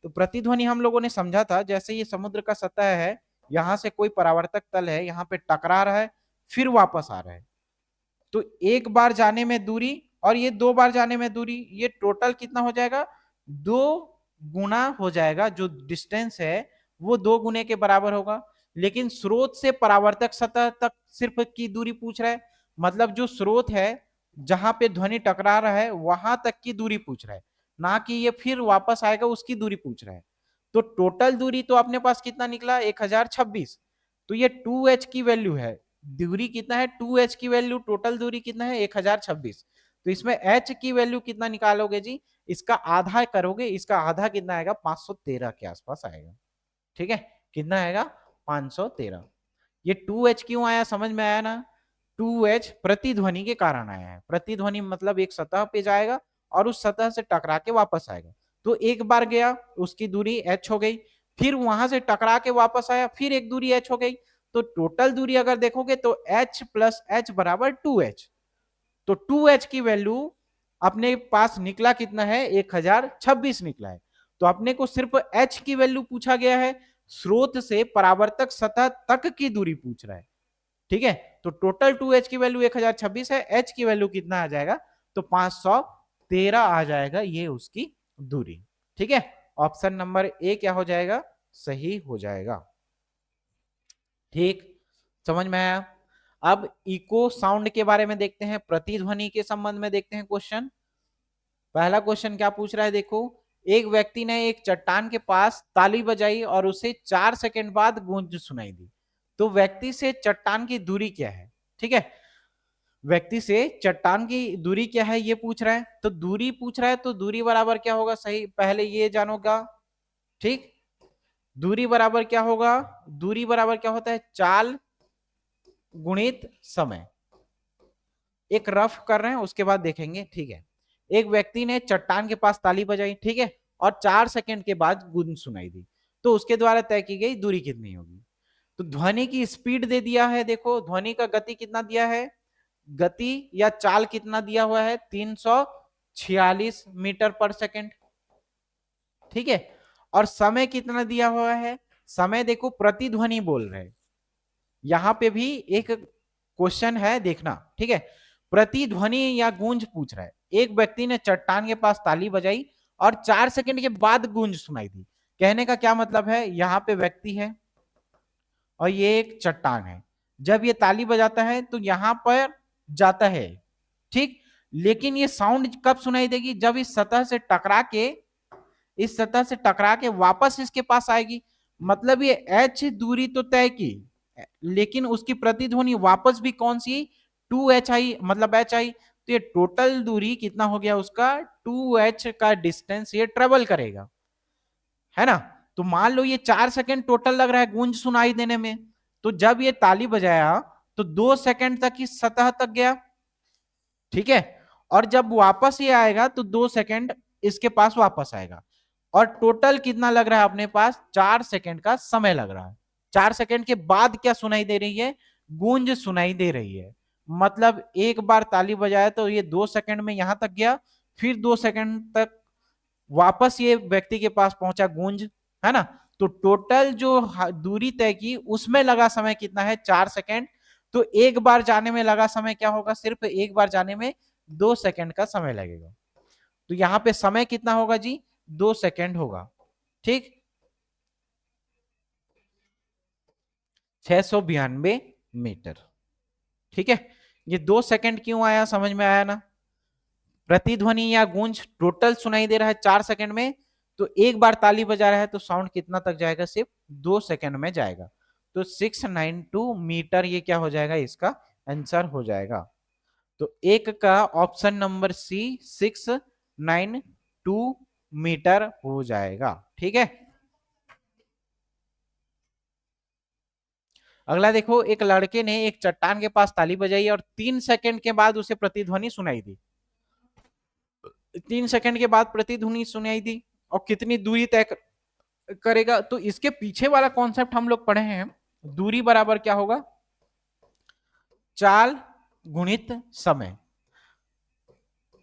तो प्रतिध्वनि हम लोगों ने समझा था, जैसे ये समुद्र का सतह है, यहां से कोई परावर्तक तल है, यहां पे टकरा रहा है, फिर वापस आ रहा है, तो एक बार जाने में दूरी और ये 2 बार जाने में दूरी, ये टोटल कितना हो जाएगा, 2 गुना हो जाएगा, जो डिस्टेंस है वो 2 गुने के बराबर होगा। लेकिन स्रोत से परावर्तक सतह तक सिर्फ की दूरी पूछ रहा है, मतलब जो स्रोत है जहां पे ध्वनि टकरा रहा है वहां तक की दूरी पूछ रहा है, ना कि ये फिर वापस आएगा उसकी दूरी पूछ रहा है। तो टोटल दूरी तो अपने पास कितना निकला, 1026। तो ये 2h की वैल्यू है, दूरी कितना है, 2h की वैल्यू, टोटल दूरी कितना है, 1026। तो इसमें h की वैल्यू कितना निकालोगे जी, इसका आधा करोगे, इसका आधा कितना आएगा, 513 के आसपास आएगा। ठीक है, कितना आएगा, 513। ये 2h क्यों आया, समझ में आया ना, 2h प्रतिध्वनि के कारण आया है। प्रतिध्वनि मतलब एक सतह पे जाएगा और उस सतह से टकरा के वापस आएगा, तो एक बार गया उसकी दूरी h हो गई, फिर वहां से टकरा के वापस आया, फिर एक दूरी h हो गई। तो टोटल दूरी अगर देखोगे तो h प्लस h बराबर 2h। तो 2h की वैल्यू अपने पास निकला कितना है, 1026 निकला है। तो अपने को सिर्फ h की वैल्यू पूछा गया है, स्रोत से परावर्तक सतह तक की दूरी पूछ रहा है। ठीक है, तो टोटल 2h की वैल्यू 1026 है, h की वैल्यू कितना आ जाएगा, तो 513 आ जाएगा, ये उसकी दूरी। ठीक है, ऑप्शन नंबर ए क्या हो जाएगा, सही हो जाएगा। ठीक, समझ में आया। अब इको साउंड के बारे में देखते हैं, प्रतिध्वनि के संबंध में देखते हैं क्वेश्चन। पहला क्वेश्चन क्या पूछ रहा है, देखो एक व्यक्ति ने एक चट्टान के पास ताली बजाई और उसे 4 सेकंड बाद गूंज सुनाई दी। तो व्यक्ति से चट्टान की दूरी क्या है, ठीक है, व्यक्ति से चट्टान की दूरी क्या है ये पूछ रहा है। तो दूरी पूछ रहा है, तो दूरी बराबर क्या होगा, सही पहले ये जानोगा। ठीक, दूरी बराबर क्या होगा, दूरी बराबर क्या होता है, चाल गुणित समय। एक रफ कर रहे हैं उसके बाद देखेंगे। ठीक है, एक व्यक्ति ने चट्टान के पास ताली बजाई, ठीक है, और 4 सेकंड के बाद गूंज सुनाई दी, तो उसके द्वारा तय की गई दूरी कितनी होगी। तो ध्वनि की स्पीड दे दिया है, देखो ध्वनि का गति कितना दिया है, गति या चाल कितना दिया हुआ है, 346 मीटर पर सेकंड। ठीक है, और समय कितना दिया हुआ है, समय देखो प्रतिध्वनि बोल रहे, यहां पे भी एक क्वेश्चन है देखना। ठीक है, प्रतिध्वनि या गूंज पूछ रहा है, एक व्यक्ति ने चट्टान के पास ताली बजाई और 4 सेकंड के बाद गूंज सुनाई दी। कहने का क्या मतलब है, यहां पे व्यक्ति है और ये एक चट्टान है, जब ये ताली बजाता है तो यहां पर जाता है, ठीक, लेकिन ये साउंड कब सुनाई देगी, जब इस सतह से टकरा के वापस इसके पास आएगी। मतलब ये h दूरी तो तय की, लेकिन उसकी प्रतिध्वनि वापस भी कौन सी, 2h आई, मतलब h आई। तो ये टोटल दूरी कितना हो गया उसका, 2h का डिस्टेंस ये ट्रेवल करेगा, है ना। तो मान लो ये 4 सेकंड टोटल लग रहा है गूंज सुनाई देने में, तो जब ये ताली बजाया तो 2 सेकंड तक इस सतह तक गया, ठीक है, और जब वापस ये आएगा तो 2 सेकंड इसके पास वापस आएगा। और टोटल कितना लग रहा है अपने पास, 4 सेकंड का समय लग रहा है। 4 सेकंड के बाद क्या सुनाई दे रही है, गूंज सुनाई दे रही है। मतलब एक बार ताली बजाया तो ये 2 सेकंड में यहां तक गया, फिर 2 सेकंड तक वापस ये व्यक्ति के पास पहुंचा गूंज, है ना। तो टोटल जो दूरी तय की उसमें लगा समय कितना है, 4 सेकंड। तो एक बार जाने में लगा समय क्या होगा, सिर्फ एक बार जाने में 2 सेकंड का समय लगेगा। तो यहां पे समय कितना होगा जी, 2 सेकंड होगा। ठीक, 692 मीटर। ठीक है, ये 2 सेकंड क्यों आया, समझ में आया ना। प्रतिध्वनि या गूंज टोटल सुनाई दे रहा है 4 सेकंड में, तो एक बार ताली बजा रहा है तो साउंड कितना तक जाएगा, सिर्फ 2 सेकंड में जाएगा। तो 692 मीटर ये क्या हो जाएगा, इसका आंसर हो जाएगा। तो एक का ऑप्शन नंबर सी 692 मीटर हो जाएगा। ठीक है, अगला देखो, एक लड़के ने एक चट्टान के पास ताली बजाई और 3 सेकंड के बाद उसे प्रतिध्वनि सुनाई दी। 3 सेकंड के बाद प्रतिध्वनि सुनाई दी और कितनी दूरी तय करेगा, तो इसके पीछे वाला कॉन्सेप्ट हम लोग पढ़े हैं। दूरी बराबर क्या होगा, चाल गुणित समय।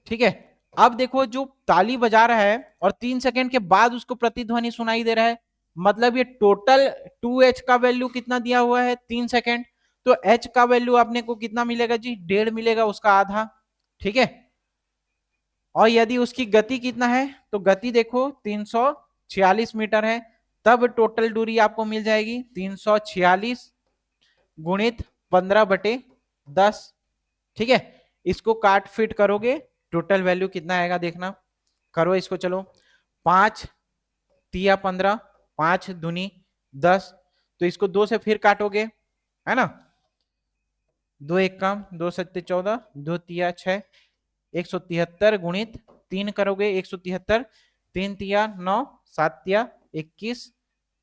ठीक है, अब देखो जो ताली बजा रहा है और 3 सेकंड के बाद उसको प्रतिध्वनि सुनाई दे रहा है, मतलब ये टोटल 2h का वैल्यू कितना दिया हुआ है, 3 सेकंड। तो h का वैल्यू आपने को कितना मिलेगा जी, 1.5 मिलेगा, उसका आधा। ठीक है, और यदि उसकी गति कितना है, तो गति देखो 346 मीटर है, तब टोटल दूरी आपको मिल जाएगी 346 गुणित 15/10। ठीक है, इसको काट फिट करोगे, टोटल वैल्यू कितना आएगा देखना, करो इसको, चलो। 5 तिया 15, 5 दूनी 10, तो इसको 2 से फिर काटोगे, है ना। 2 एक काम, 2 सत्ते 14, 2 तिया 6, 173 गुणित 3 करोगे, 173, 3 तिया 9, 7 तिया 21,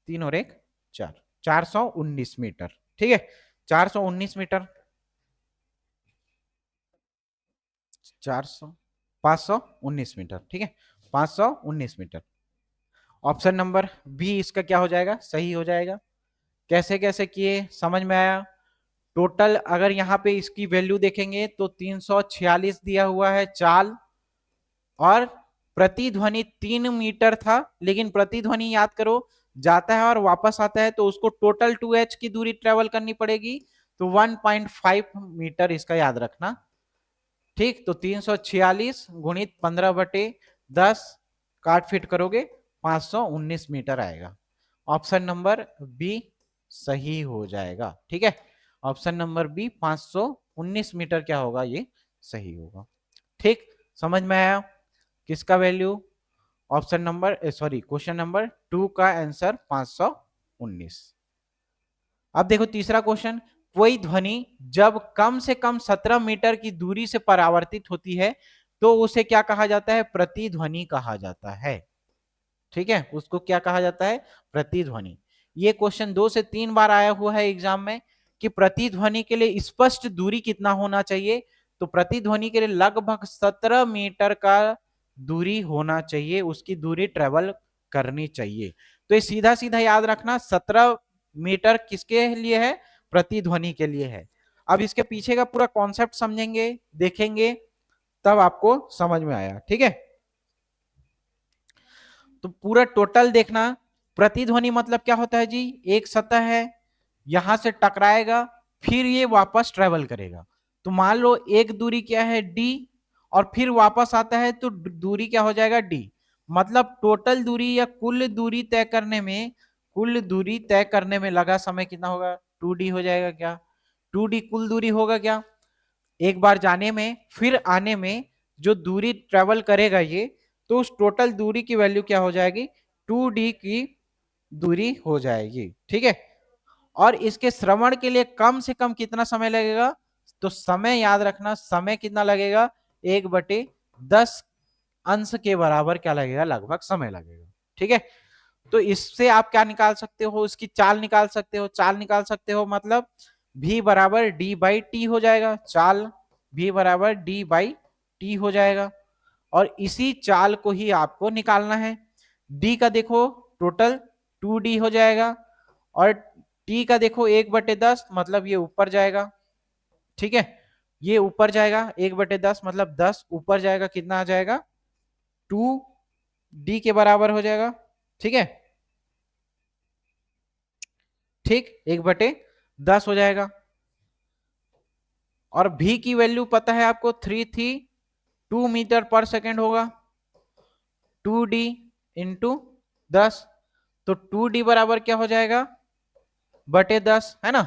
3 और 1 4, 419 मीटर। ठीक है, 419 मीटर, 400 519 मीटर। ठीक है, 519 मीटर। ऑप्शन नंबर बी इसका क्या हो जाएगा, सही हो जाएगा। कैसे कैसे किए, समझ में आया। टोटल अगर यहाँ पे इसकी वैल्यू देखेंगे तो 346 दिया हुआ है चाल, और प्रतिध्वनि 3 मीटर था, लेकिन प्रतिध्वनि याद करो जाता है और वापस आता है, तो उसको टोटल 2h की दूरी ट्रेवल करनी पड़ेगी, तो 1.5 मीटर इसका याद रखना। ठीक, तो 346 गुणित 15/10 काट फिट करोगे, 519 मीटर आएगा। ऑप्शन नंबर बी सही हो जाएगा। ठीक है, ऑप्शन नंबर बी 519 मीटर क्या होगा, ये सही होगा। ठीक, समझ में आया किसका value, option number sorry question number 2 का आंसर 519। अब देखो तीसरा क्वेश्चन, कोई ध्वनि जब कम से कम 17 मीटर की दूरी से परावर्तित होती है तो उसे क्या कहा जाता है, प्रतिध्वनि कहा जाता है। ठीक है, उसको क्या कहा जाता है, प्रतिध्वनि। ये क्वेश्चन 2 से 3 बार आया हुआ है एग्जाम में कि प्रतिध्वनि के लिए स्पष्ट दूरी कितना होना चाहिए, तो प्रतिध्वनि के लिए लगभग 17 मीटर का दूरी होना चाहिए, उसकी दूरी ट्रेवल करनी चाहिए। तो ये सीधा सीधा याद रखना, 17 मीटर किसके लिए है, प्रतिध्वनि के लिए है। अब इसके पीछे का पूरा कॉन्सेप्ट समझेंगे, देखेंगे, तब आपको समझ में आया। ठीक है, तो पूरा टोटल देखना। प्रतिध्वनि मतलब क्या होता है जी, एक सतह है, यहां से टकराएगा, फिर ये वापस ट्रेवल करेगा। तो मान लो एक दूरी क्या है डी, और फिर वापस आता है तो दूरी क्या हो जाएगा डी। मतलब टोटल दूरी या कुल दूरी तय करने में, कुल दूरी तय करने में लगा समय कितना होगा, 2d हो जाएगा क्या, 2d कुल दूरी होगा क्या। एक बार जाने में फिर आने में जो दूरी ट्रेवल करेगा ये, तो उस टोटल दूरी की वैल्यू क्या हो जाएगी, 2d की दूरी हो जाएगी। ठीक है, और इसके श्रवण के लिए कम से कम कितना समय लगेगा, तो समय याद रखना, समय कितना लगेगा, 1/10 अंश के बराबर क्या लगेगा, लगभग समय लगेगा। ठीक है, तो इससे आप क्या निकाल सकते हो, इसकी चाल निकाल सकते हो, चाल निकाल सकते हो, मतलब v बराबर d/t हो जाएगा, चाल v बराबर d/t हो जाएगा। और इसी चाल को ही आपको निकालना है। डी का देखो टोटल 2d हो जाएगा, और टी का देखो 1/10 मतलब ये ऊपर जाएगा, ठीक है, ये ऊपर जाएगा 1/10 मतलब 10 ऊपर जाएगा, कितना आ जाएगा 2d के बराबर हो जाएगा, ठीक है, ठीक 1/10 हो जाएगा। और v की वैल्यू पता है आपको 3 थी, 2 मीटर पर सेकेंड होगा, 2d इंटू 10, तो 2d बराबर क्या हो जाएगा बटे 10, है ना।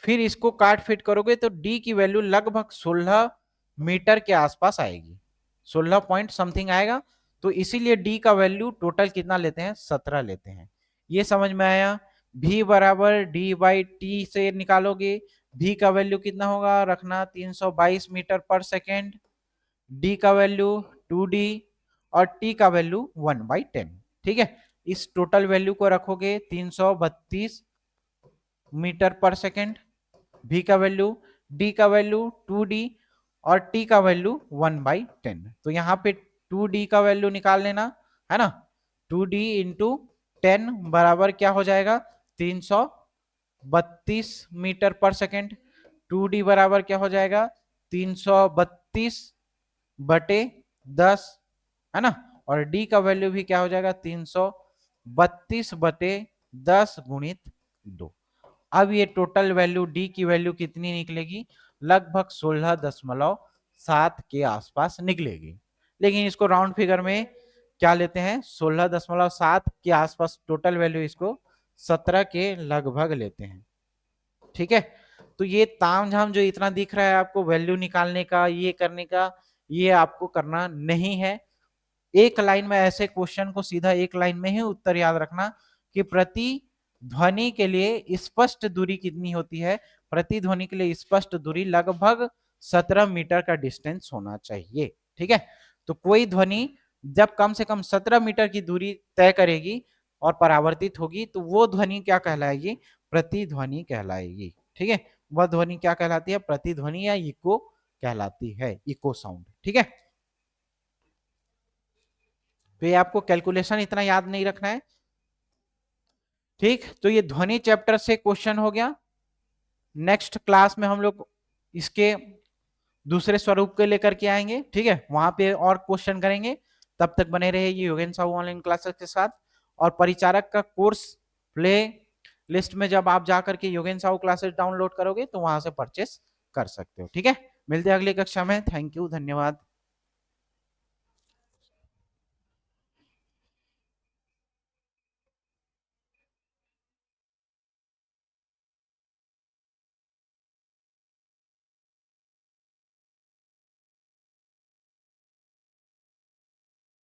फिर इसको काट फिट करोगे तो d की वैल्यू लगभग 16 मीटर के आसपास आएगी, 16 पॉइंट समथिंग आएगा। तो इसीलिए d का वैल्यू टोटल कितना लेते हैं 17 लेते हैं। ये समझ में आया। v बराबर d बाई टी से निकालोगे, v का वैल्यू कितना होगा रखना 322 मीटर पर सेकेंड, d का वैल्यू 2d और t का वैल्यू 1/10, ठीक है। इस टोटल वैल्यू को रखोगे 332 मीटर पर सेकेंड, v का वैल्यू, d का वैल्यू 2d और t का वैल्यू 1/10। तो यहाँ पे 2d का वैल्यू निकाल लेना, है ना। 2d इंटू 10 बराबर क्या हो जाएगा 332 मीटर पर सेकेंड, 2d बराबर क्या हो जाएगा 332 बटे 10, है ना। और d का वैल्यू भी क्या हो जाएगा 332 बटे 10 गुणित 2। अब ये टोटल वैल्यू d की वैल्यू कितनी निकलेगी, लगभग 16.7 के आसपास निकलेगी। लेकिन इसको राउंड फिगर में क्या लेते हैं 16.7 के आसपास टोटल वैल्यू, इसको 17 के लगभग लेते हैं, ठीक है। तो ये तामझाम जो इतना दिख रहा है आपको वैल्यू निकालने का, ये करने का, ये आपको करना नहीं है। एक लाइन में ऐसे क्वेश्चन को सीधा एक लाइन में ही उत्तर याद रखना कि प्रति ध्वनि के लिए स्पष्ट दूरी कितनी होती है, प्रति ध्वनि के लिए स्पष्ट दूरी लगभग 17 मीटर का डिस्टेंस होना चाहिए, ठीक है। तो कोई ध्वनि जब कम से कम 17 मीटर की दूरी तय करेगी और परावर्तित होगी तो वो ध्वनि क्या कहलाएगी, प्रतिध्वनि कहलाएगी, ठीक है। वह ध्वनि क्या कहलाती है, प्रतिध्वनि या इको कहलाती है, इको साउंड, ठीक है। तो ये आपको कैलकुलेशन इतना याद नहीं रखना है, ठीक। तो ये ध्वनि चैप्टर से क्वेश्चन हो गया। नेक्स्ट क्लास में हम लोग इसके दूसरे स्वरूप के लेकर के आएंगे, ठीक है, वहां पे और क्वेश्चन करेंगे। तब तक बने रहे ये योगेन साहू ऑनलाइन क्लासेस के साथ। और परिचारक का कोर्स प्ले लिस्ट में जब आप जाकर के योगेन साहू क्लासेस डाउनलोड करोगे तो वहां से परचेस कर सकते हो, ठीक है। मिलते हैं अगली कक्षा में, थैंक यू, धन्यवाद।